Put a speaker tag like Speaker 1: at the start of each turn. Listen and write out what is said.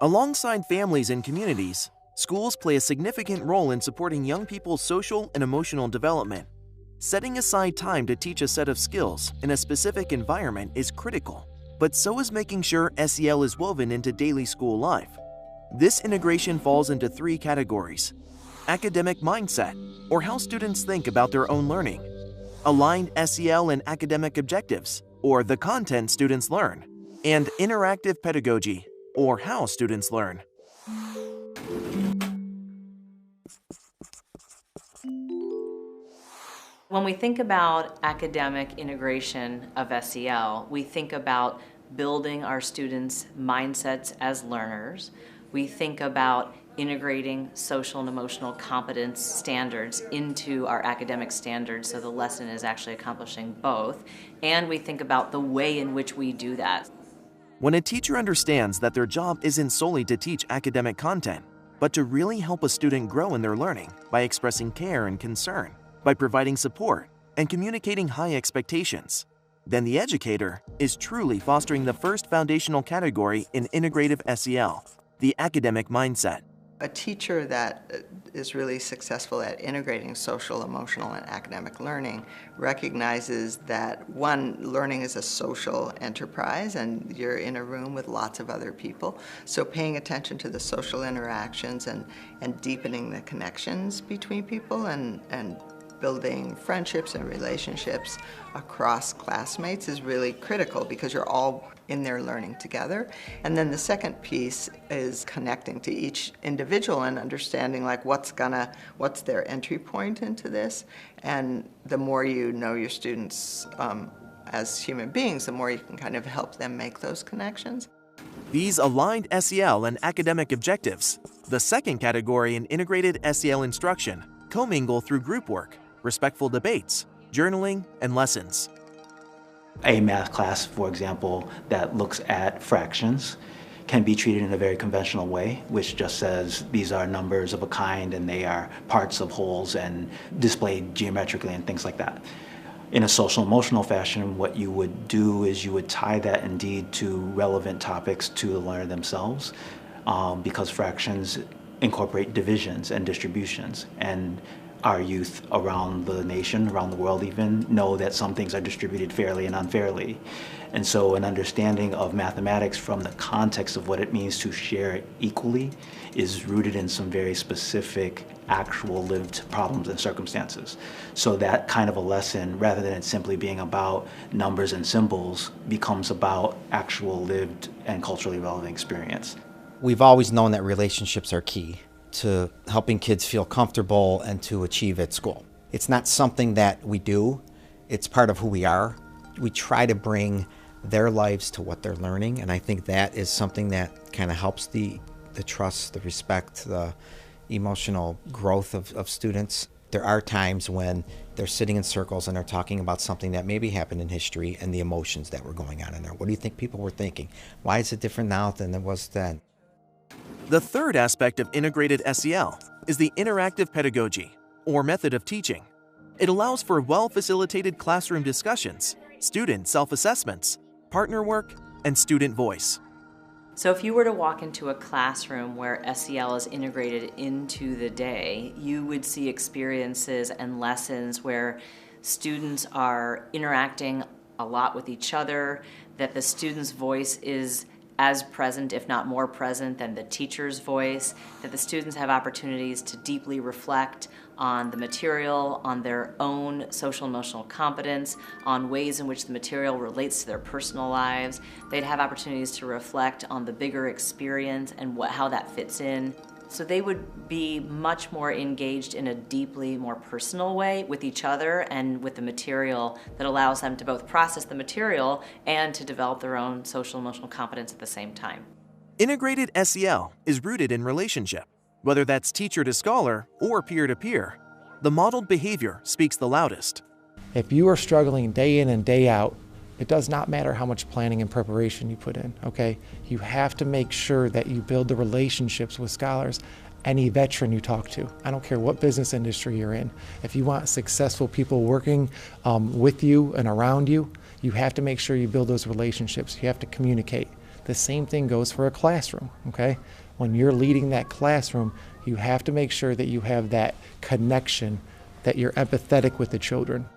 Speaker 1: Alongside families and communities, schools play a significant role in supporting young people's social and emotional development. Setting aside time to teach a set of skills in a specific environment is critical, but so is making sure SEL is woven into daily school life. This integration falls into three categories: academic mindset, or how students think about their own learning; aligned SEL and academic objectives, or the content students learn; and interactive pedagogy, or how students learn.
Speaker 2: When we think about academic integration of SEL, we think about building our students' mindsets as learners. We think about integrating social and emotional competence standards into our academic standards so the lesson is actually accomplishing both. And we think about the way in which we do that.
Speaker 1: When a teacher understands that their job isn't solely to teach academic content, but to really help a student grow in their learning by expressing care and concern, by providing support, and communicating high expectations, then the educator is truly fostering the first foundational category in integrative SEL, the academic mindset.
Speaker 3: A teacher that is really successful at integrating social, emotional, and academic learning recognizes that, one, learning is a social enterprise and you're in a room with lots of other people. So paying attention to the social interactions and deepening the connections between people and building friendships and relationships across classmates is really critical because you're all in there learning together. And then the second piece is connecting to each individual and understanding like what's their entry point into this. And the more you know your students as human beings, the more you can kind of help them make those connections.
Speaker 1: These aligned SEL and academic objectives, the second category in integrated SEL instruction, commingle through group work, respectful debates, journaling, and lessons.
Speaker 4: A math class, for example, that looks at fractions can be treated in a very conventional way, which just says these are numbers of a kind and they are parts of wholes and displayed geometrically and things like that. In a social emotional fashion, what you would do is you would tie that indeed to relevant topics to the learner themselves, because fractions incorporate divisions and distributions, and our youth around the nation, around the world even, know that some things are distributed fairly and unfairly. And so an understanding of mathematics from the context of what it means to share equally is rooted in some very specific actual lived problems and circumstances. So that kind of a lesson, rather than it simply being about numbers and symbols, becomes about actual lived and culturally relevant experience.
Speaker 5: We've always known that relationships are key to helping kids feel comfortable and to achieve at school. It's not something that we do, it's part of who we are. We try to bring their lives to what they're learning, and I think that is something that kind of helps the trust, the respect, the emotional growth of students. There are times when they're sitting in circles and they're talking about something that maybe happened in history and the emotions that were going on in there. What do you think people were thinking? Why is it different now than it was then?
Speaker 1: The third aspect of integrated SEL is the interactive pedagogy, or method of teaching. It allows for well-facilitated classroom discussions, student self-assessments, partner work, and student voice.
Speaker 2: So if you were to walk into a classroom where SEL is integrated into the day, you would see experiences and lessons where students are interacting a lot with each other, that the student's voice is as present, if not more present, than the teacher's voice, that the students have opportunities to deeply reflect on the material, on their own social emotional competence, on ways in which the material relates to their personal lives. They'd have opportunities to reflect on the bigger experience and how that fits in. So they would be much more engaged in a deeply more personal way with each other and with the material that allows them to both process the material and to develop their own social emotional competence at the same time.
Speaker 1: Integrated SEL is rooted in relationship, whether that's teacher to scholar or peer to peer. The modeled behavior speaks the loudest.
Speaker 6: If you are struggling day in and day out, it does not matter how much planning and preparation you put in, okay? You have to make sure that you build the relationships with scholars. Any veteran you talk to, I don't care what business industry you're in, if you want successful people working with you and around you, you have to make sure you build those relationships. You have to communicate. The same thing goes for a classroom, okay? When you're leading that classroom, you have to make sure that you have that connection, that you're empathetic with the children.